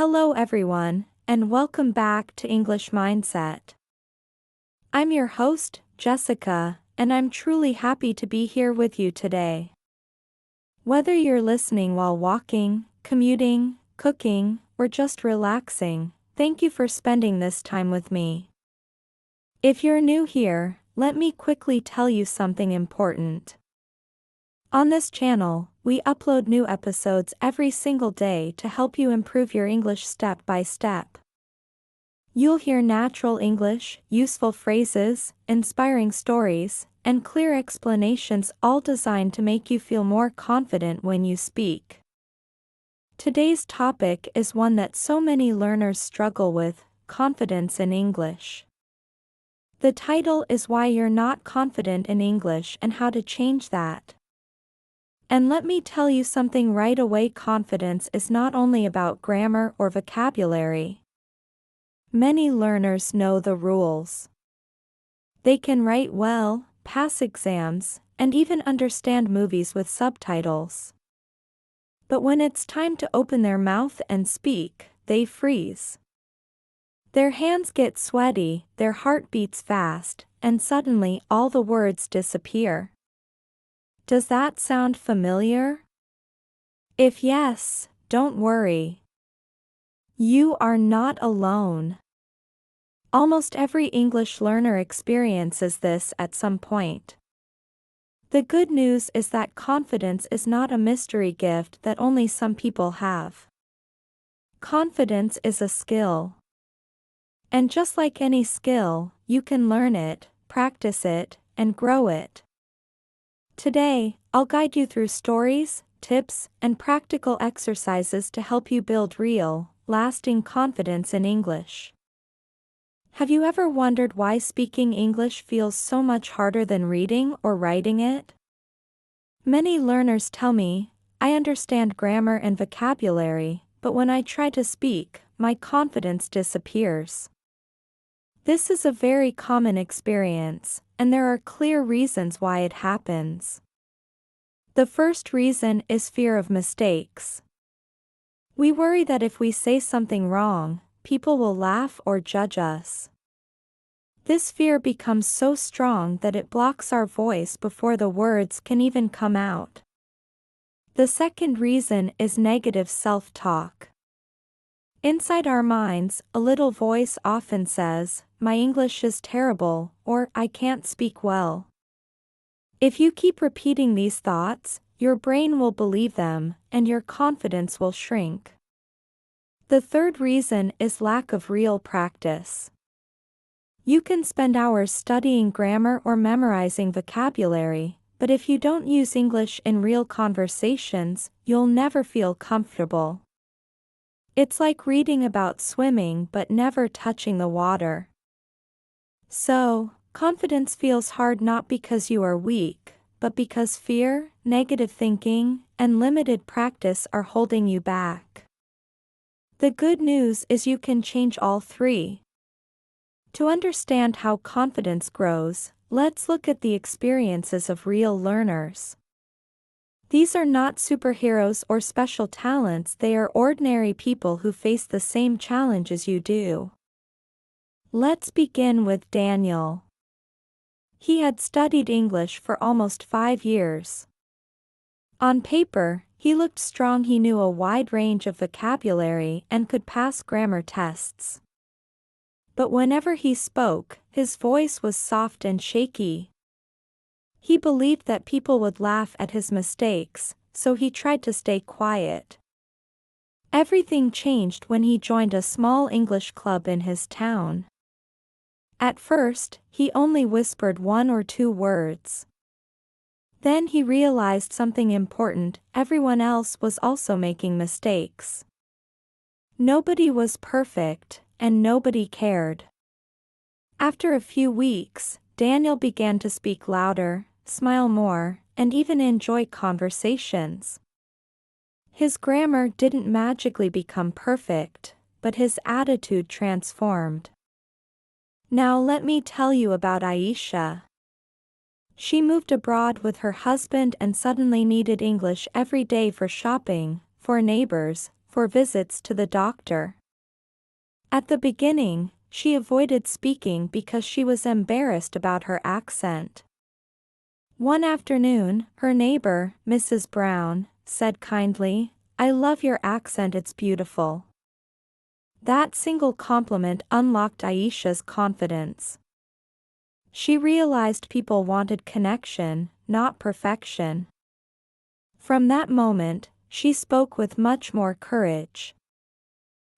Hello everyone, and welcome back to English Mindset. I'm your host, Jessica, and I'm truly happy to be here with you today. Whether you're listening while walking, commuting, cooking, or just relaxing, thank you for spending this time with me. If you're new here, let me quickly tell you something important. On this channel, we upload new episodes every single day to help you improve your English step by step. You'll hear natural English, useful phrases, inspiring stories, and clear explanations, all designed to make you feel more confident when you speak. Today's topic is one that so many learners struggle with: confidence in English. The title is Why You're Not Confident in English and How to Change That. And let me tell you something right away: confidence is not only about grammar or vocabulary. Many learners know the rules. They can write well, pass exams, and even understand movies with subtitles. But when it's time to open their mouth and speak, they freeze. Their hands get sweaty, their heart beats fast, and suddenly all the words disappear. Does that sound familiar? If yes, don't worry. You are not alone. Almost every English learner experiences this at some point. The good news is that confidence is not a mystery gift that only some people have. Confidence is a skill. And just like any skill, you can learn it, practice it, and grow it. Today, I'll guide you through stories, tips, and practical exercises to help you build real, lasting confidence in English. Have you ever wondered why speaking English feels so much harder than reading or writing it? Many learners tell me, "I understand grammar and vocabulary, but when I try to speak, my confidence disappears." This is a very common experience, and there are clear reasons why it happens. The first reason is fear of mistakes. We worry that if we say something wrong, people will laugh or judge us. This fear becomes so strong that it blocks our voice before the words can even come out. The second reason is negative self-talk. Inside our minds, a little voice often says, "My English is terrible," or "I can't speak well." If you keep repeating these thoughts, your brain will believe them, and your confidence will shrink. The third reason is lack of real practice. You can spend hours studying grammar or memorizing vocabulary, but if you don't use English in real conversations, you'll never feel comfortable. It's like reading about swimming but never touching the water. So, confidence feels hard not because you are weak, but because fear, negative thinking, and limited practice are holding you back. The good news is you can change all three. To understand how confidence grows, let's look at the experiences of real learners. These are not superheroes or special talents, they are ordinary people who face the same challenges you do. Let's begin with Daniel. He had studied English for almost 5 years. On paper, he looked strong. He knew a wide range of vocabulary and could pass grammar tests. But whenever he spoke, his voice was soft and shaky. He believed that people would laugh at his mistakes, so he tried to stay quiet. Everything changed when he joined a small English club in his town. At first, he only whispered 1 or 2 words. Then he realized something important: everyone else was also making mistakes. Nobody was perfect, and nobody cared. After a few weeks, Daniel began to speak louder, smile more, and even enjoy conversations. His grammar didn't magically become perfect, but his attitude transformed. Now let me tell you about Aisha. She moved abroad with her husband and suddenly needed English every day for shopping, for neighbors, for visits to the doctor. At the beginning, she avoided speaking because she was embarrassed about her accent. One afternoon, her neighbor, Mrs. Brown, said kindly, "I love your accent, it's beautiful." That single compliment unlocked Aisha's confidence. She realized people wanted connection, not perfection. From that moment, she spoke with much more courage.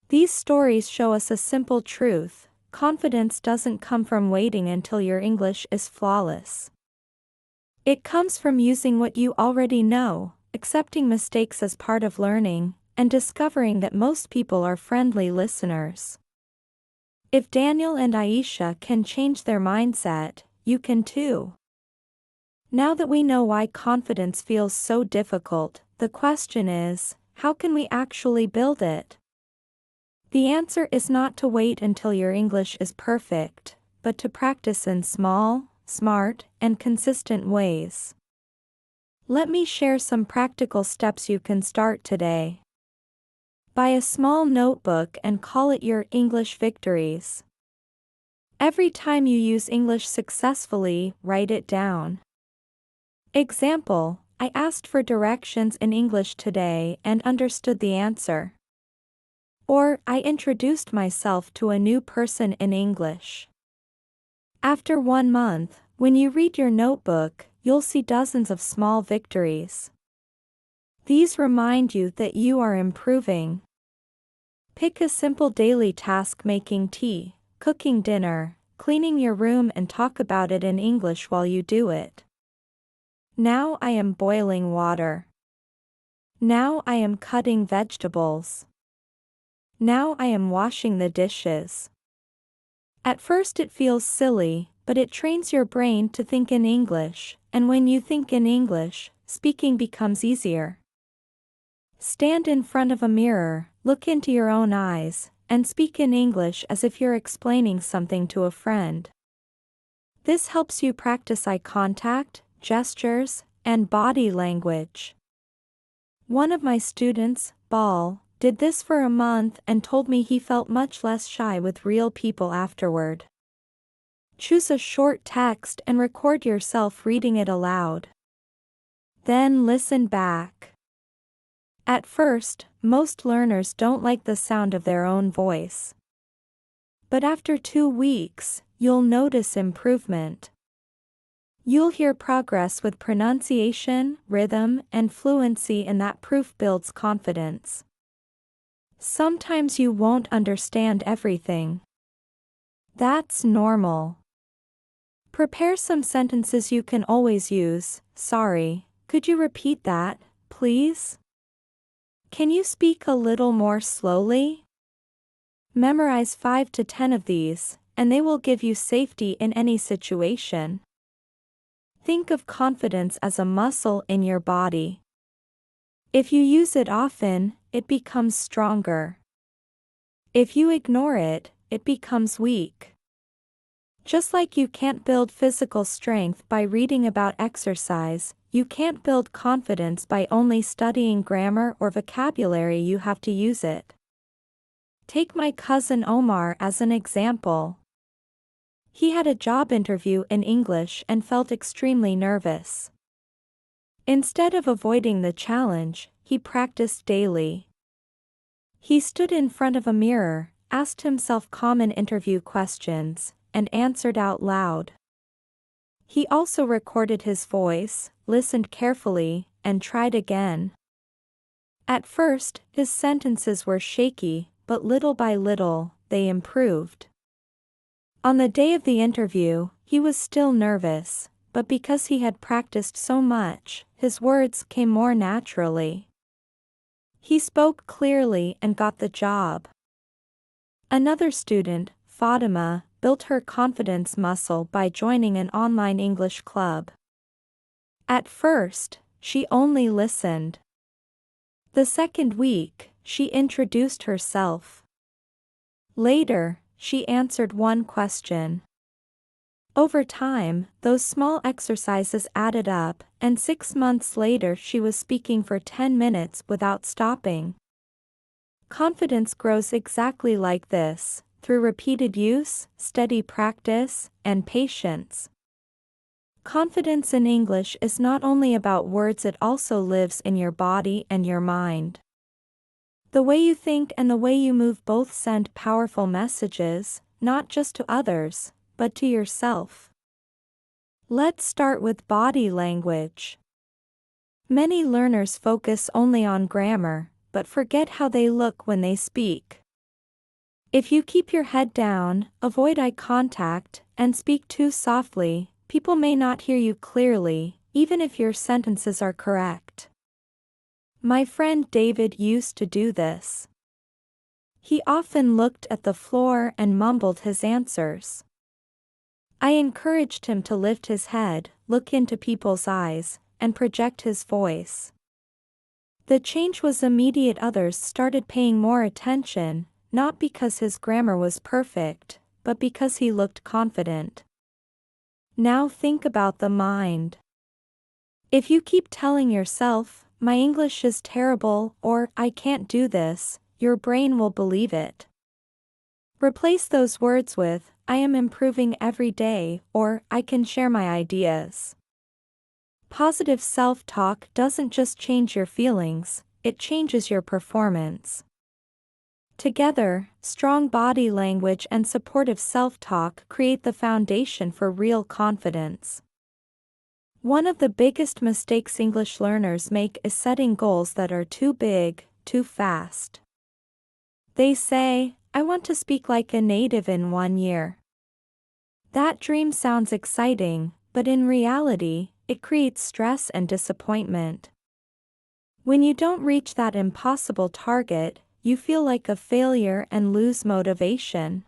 These stories show us a simple truth: confidence doesn't come from waiting until your English is flawless. It comes from using what you already know, accepting mistakes as part of learning, and discovering that most people are friendly listeners. If Daniel and Aisha can change their mindset, you can too. Now that we know why confidence feels so difficult, the question is, how can we actually build it? The answer is not to wait until your English is perfect, but to practice in small, smart, and consistent ways. Let me share some practical steps you can start today. Buy a small notebook and call it your English victories. Every time you use English successfully, write it down. Example: I asked for directions in English today and understood the answer. Or, I introduced myself to a new person in English. After 1 month, when you read your notebook, you'll see dozens of small victories. These remind you that you are improving. Pick a simple daily task: making tea, cooking dinner, cleaning your room, and talk about it in English while you do it. Now I am boiling water. Now I am cutting vegetables. Now I am washing the dishes. At first it feels silly, but it trains your brain to think in English, and when you think in English, speaking becomes easier. Stand in front of a mirror, look into your own eyes, and speak in English as if you're explaining something to a friend. This helps you practice eye contact, gestures, and body language. One of my students, Bal, did this for a month and told me he felt much less shy with real people afterward. Choose a short text and record yourself reading it aloud. Then listen back. At first, most learners don't like the sound of their own voice. But after 2 weeks, you'll notice improvement. You'll hear progress with pronunciation, rhythm, and fluency, and that proof builds confidence. Sometimes you won't understand everything. That's normal. Prepare some sentences you can always use. Sorry, could you repeat that, please? Can you speak a little more slowly? Memorize 5 to 10 of these, and they will give you safety in any situation. Think of confidence as a muscle in your body. If you use it often, it becomes stronger. If you ignore it, it becomes weak. Just like you can't build physical strength by reading about exercise, you can't build confidence by only studying grammar or vocabulary. You have to use it. Take my cousin Omar as an example. He had a job interview in English and felt extremely nervous. Instead of avoiding the challenge, he practiced daily. He stood in front of a mirror, asked himself common interview questions, and answered out loud. He also recorded his voice, listened carefully, and tried again. At first, his sentences were shaky, but little by little, they improved. On the day of the interview, he was still nervous, but because he had practiced so much, his words came more naturally. He spoke clearly and got the job. Another student, Fatima, built her confidence muscle by joining an online English club. At first, she only listened. The second week, she introduced herself. Later, she answered one question. Over time, those small exercises added up, and 6 months later she was speaking for 10 minutes without stopping. Confidence grows exactly like this, through repeated use, steady practice, and patience. Confidence in English is not only about words, it also lives in your body and your mind. The way you think and the way you move both send powerful messages, not just to others, but to yourself. Let's start with body language. Many learners focus only on grammar, but forget how they look when they speak. If you keep your head down, avoid eye contact, and speak too softly, people may not hear you clearly, even if your sentences are correct. My friend David used to do this. He often looked at the floor and mumbled his answers. I encouraged him to lift his head, look into people's eyes, and project his voice. The change was immediate. Others started paying more attention, not because his grammar was perfect, but because he looked confident. Now think about the mind. If you keep telling yourself, "My English is terrible," or "I can't do this," your brain will believe it. Replace those words with, "I am improving every day," or "I can share my ideas." Positive self-talk doesn't just change your feelings, it changes your performance. Together, strong body language and supportive self-talk create the foundation for real confidence. One of the biggest mistakes English learners make is setting goals that are too big, too fast. They say, "I want to speak like a native in 1 year." That dream sounds exciting, but in reality, it creates stress and disappointment. When you don't reach that impossible target, you feel like a failure and lose motivation.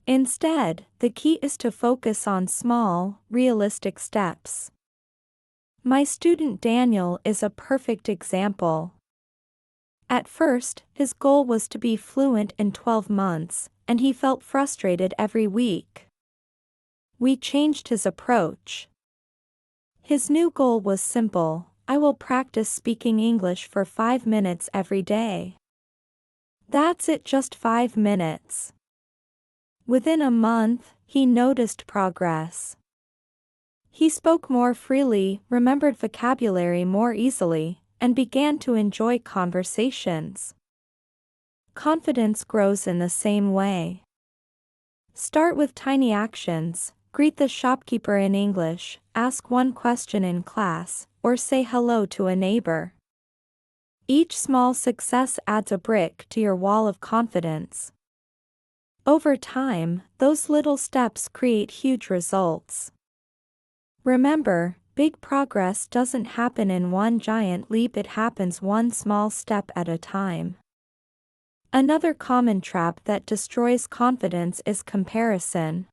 Instead, the key is to focus on small, realistic steps. My student Daniel is a perfect example. At first, his goal was to be fluent in 12 months, and he felt frustrated every week. We changed his approach. His new goal was simple: "I will practice speaking English for 5 minutes every day." That's it, just 5 minutes. Within a month, he noticed progress. He spoke more freely, remembered vocabulary more easily, and began to enjoy conversations. Confidence grows in the same way. Start with tiny actions: greet the shopkeeper in English, ask one question in class, or say hello to a neighbor. Each small success adds a brick to your wall of confidence. Over time, those little steps create huge results. Remember, big progress doesn't happen in one giant leap, it happens one small step at a time. Another common trap that destroys confidence is comparison.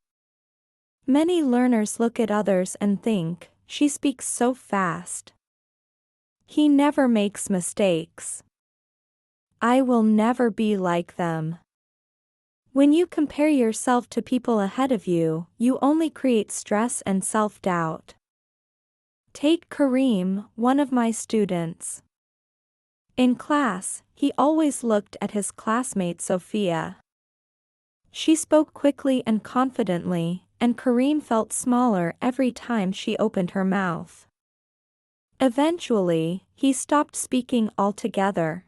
Many learners look at others and think, "She speaks so fast. He never makes mistakes. I will never be like them." When you compare yourself to people ahead of you, you only create stress and self-doubt. Take Kareem, one of my students. In class, he always looked at his classmate Sophia. She spoke quickly and confidently, and Kareem felt smaller every time she opened her mouth. Eventually, he stopped speaking altogether.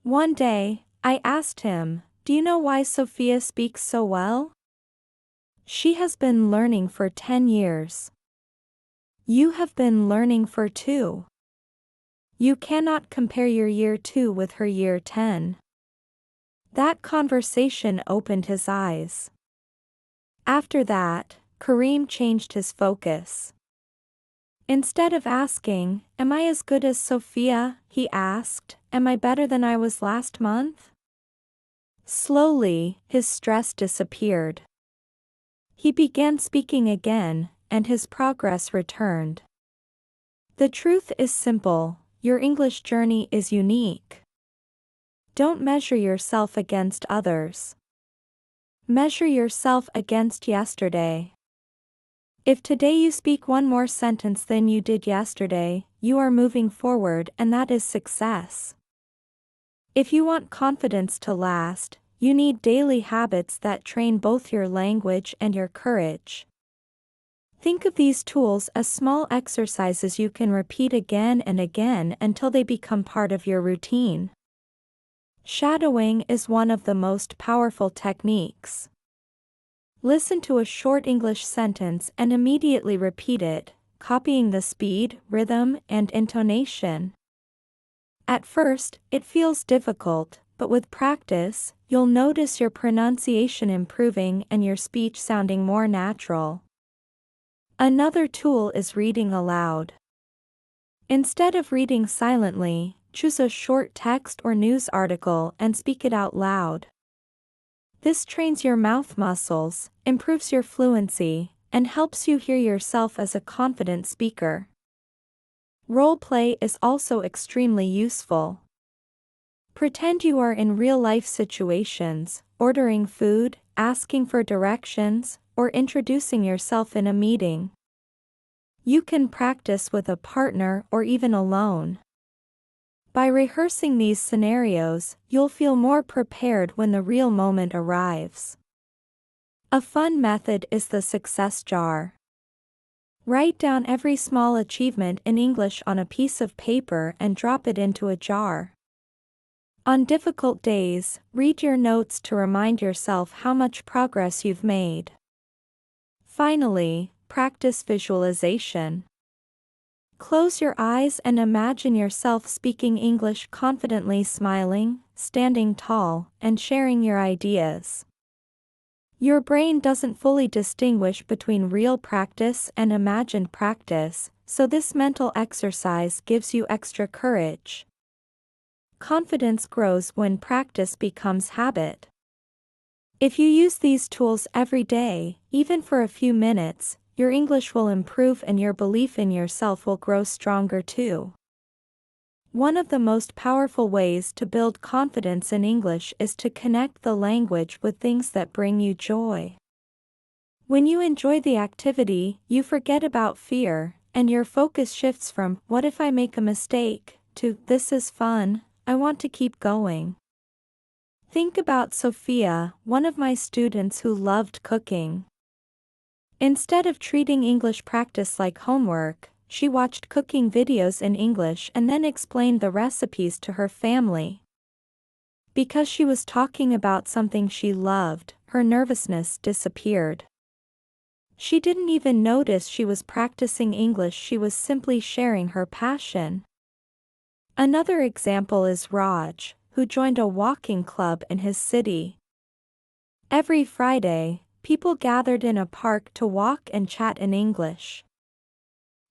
One day, I asked him, "Do you know why Sophia speaks so well?" "She has been learning for 10 years. You have been learning for 2. You cannot compare your year 2 with her year 10. That conversation opened his eyes. After that, Kareem changed his focus. Instead of asking, "Am I as good as Sophia?" he asked, "Am I better than I was last month?" Slowly, his stress disappeared. He began speaking again, and his progress returned. The truth is simple: your English journey is unique. Don't measure yourself against others. Measure yourself against yesterday. If today you speak one more sentence than you did yesterday, you are moving forward, and that is success. If you want confidence to last, you need daily habits that train both your language and your courage. Think of these tools as small exercises you can repeat again and again until they become part of your routine. Shadowing is one of the most powerful techniques. Listen to a short English sentence and immediately repeat it, copying the speed, rhythm, and intonation. At first, it feels difficult, but with practice, you'll notice your pronunciation improving and your speech sounding more natural. Another tool is reading aloud. Instead of reading silently, choose a short text or news article and speak it out loud. This trains your mouth muscles, improves your fluency, and helps you hear yourself as a confident speaker. Role play is also extremely useful. Pretend you are in real-life situations, ordering food, asking for directions, or introducing yourself in a meeting. You can practice with a partner or even alone. By rehearsing these scenarios, you'll feel more prepared when the real moment arrives. A fun method is the success jar. Write down every small achievement in English on a piece of paper and drop it into a jar. On difficult days, read your notes to remind yourself how much progress you've made. Finally, practice visualization. Close your eyes and imagine yourself speaking English confidently, smiling, standing tall, and sharing your ideas. Your brain doesn't fully distinguish between real practice and imagined practice, so this mental exercise gives you extra courage. Confidence grows when practice becomes habit. If you use these tools every day, even for a few minutes, your English will improve and your belief in yourself will grow stronger too. One of the most powerful ways to build confidence in English is to connect the language with things that bring you joy. When you enjoy the activity, you forget about fear, and your focus shifts from, "What if I make a mistake?" to, "This is fun, I want to keep going." Think about Sophia, one of my students who loved cooking. Instead of treating English practice like homework, she watched cooking videos in English and then explained the recipes to her family. Because she was talking about something she loved, her nervousness disappeared. She didn't even notice she was practicing English, she was simply sharing her passion. Another example is Raj, who joined a walking club in his city. Every Friday, people gathered in a park to walk and chat in English.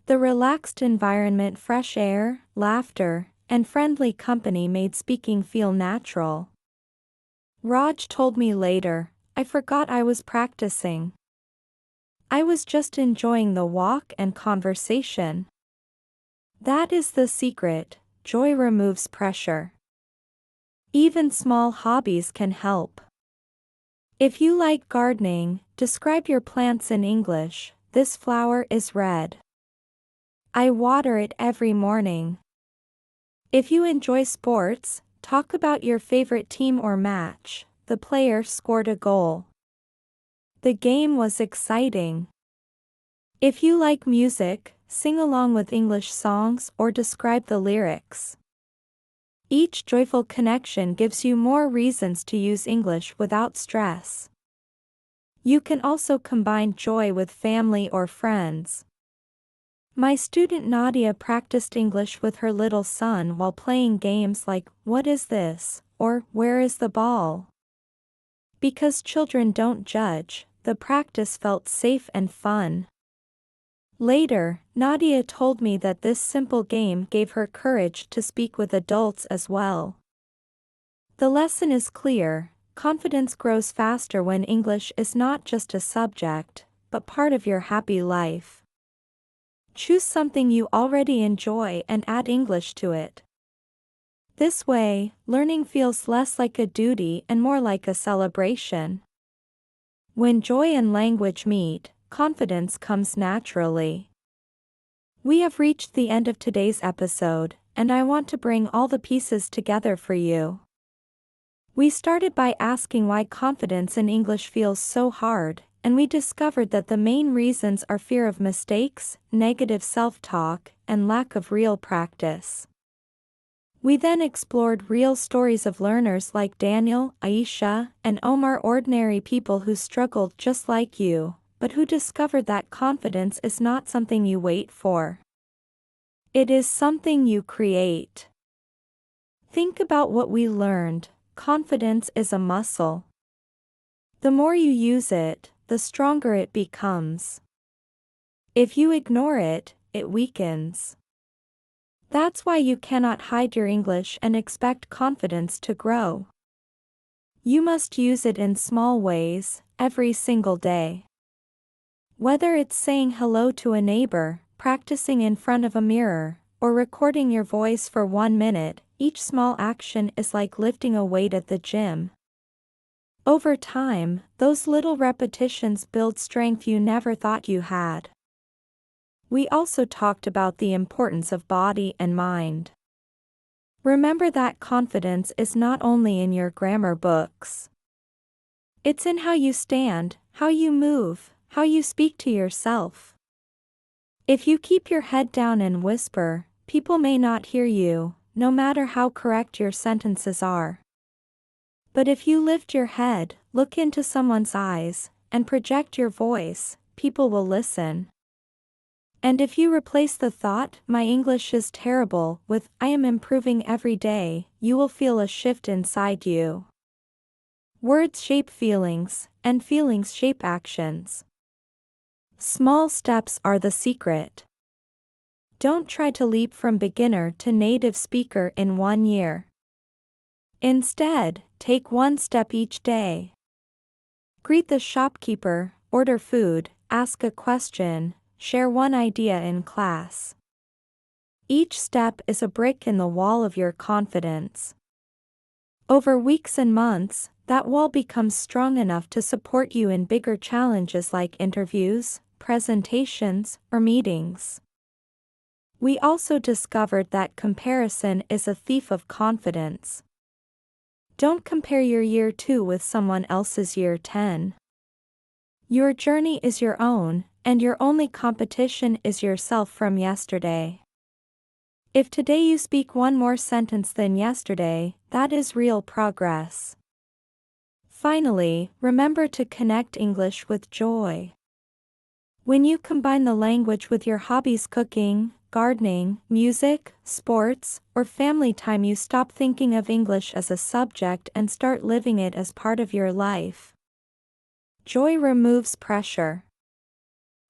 The relaxed environment, fresh air, laughter, and friendly company made speaking feel natural. Raj told me later, "I forgot I was practicing. I was just enjoying the walk and conversation." That is the secret. Joy removes pressure. Even small hobbies can help. If you like gardening, describe your plants in English. "This flower is red. I water it every morning." If you enjoy sports, talk about your favorite team or match. "The player scored a goal. The game was exciting." If you like music, sing along with English songs or describe the lyrics. Each joyful connection gives you more reasons to use English without stress. You can also combine joy with family or friends. My student Nadia practiced English with her little son while playing games like, "What is this?" or "Where is the ball?" Because children don't judge, the practice felt safe and fun. Later, Nadia told me that this simple game gave her courage to speak with adults as well. The lesson is clear: confidence grows faster when English is not just a subject, but part of your happy life. Choose something you already enjoy and add English to it. This way, learning feels less like a duty and more like a celebration. When joy and language meet, confidence comes naturally. We have reached the end of today's episode, and I want to bring all the pieces together for you. We started by asking why confidence in English feels so hard, and we discovered that the main reasons are fear of mistakes, negative self-talk, and lack of real practice. We then explored real stories of learners like Daniel, Aisha, and Omar, ordinary people who struggled just like you, but who discovered that confidence is not something you wait for. It is something you create. Think about what we learned. Confidence is a muscle. The more you use it, the stronger it becomes. If you ignore it, it weakens. That's why you cannot hide your English and expect confidence to grow. You must use it in small ways, every single day. Whether it's saying hello to a neighbor, practicing in front of a mirror, or recording your voice for 1 minute, each small action is like lifting a weight at the gym. Over time, those little repetitions build strength you never thought you had. We also talked about the importance of body and mind. Remember that confidence is not only in your grammar books. It's in how you stand, how you move, how you speak to yourself. If you keep your head down and whisper, people may not hear you, no matter how correct your sentences are. But if you lift your head, look into someone's eyes, and project your voice, people will listen. And if you replace the thought, "My English is terrible," with, "I am improving every day," you will feel a shift inside you. Words shape feelings, and feelings shape actions. Small steps are the secret. Don't try to leap from beginner to native speaker in 1 year. Instead, take 1 step each day. Greet the shopkeeper, order food, ask a question, share one idea in class. Each step is a brick in the wall of your confidence. Over weeks and months, that wall becomes strong enough to support you in bigger challenges like interviews, presentations, or meetings. We also discovered that comparison is a thief of confidence. Don't compare your year 2 with someone else's year 10. Your journey is your own, and your only competition is yourself from yesterday. If today you speak 1 more sentence than yesterday, that is real progress. Finally, remember to connect English with joy. When you combine the language with your hobbies, cooking, gardening, music, sports, or family time, you stop thinking of English as a subject and start living it as part of your life. Joy removes pressure.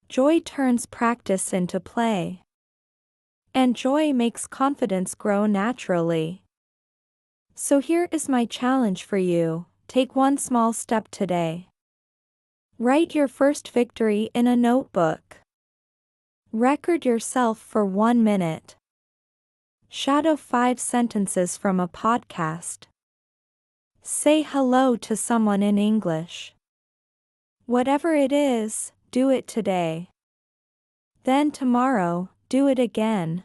Joy turns practice into play. And joy makes confidence grow naturally. So here is my challenge for you: take 1 small step today. Write your first victory in a notebook. Record yourself for 1 minute. Shadow 5 sentences from a podcast. Say hello to someone in English. Whatever it is, do it today. Then tomorrow, do it again.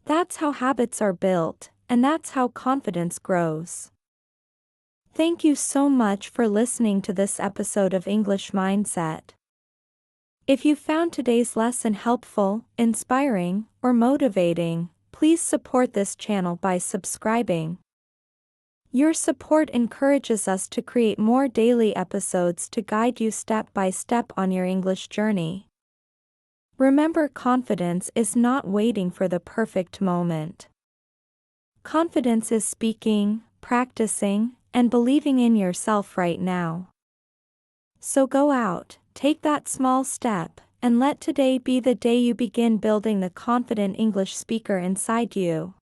That's how habits are built, and that's how confidence grows. Thank you so much for listening to this episode of English Mindset. If you found today's lesson helpful, inspiring, or motivating, please support this channel by subscribing. Your support encourages us to create more daily episodes to guide you step by step on your English journey. Remember, confidence is not waiting for the perfect moment. Confidence is speaking, practicing, and believing in yourself right now. So go out, take that small step, and let today be the day you begin building the confident English speaker inside you.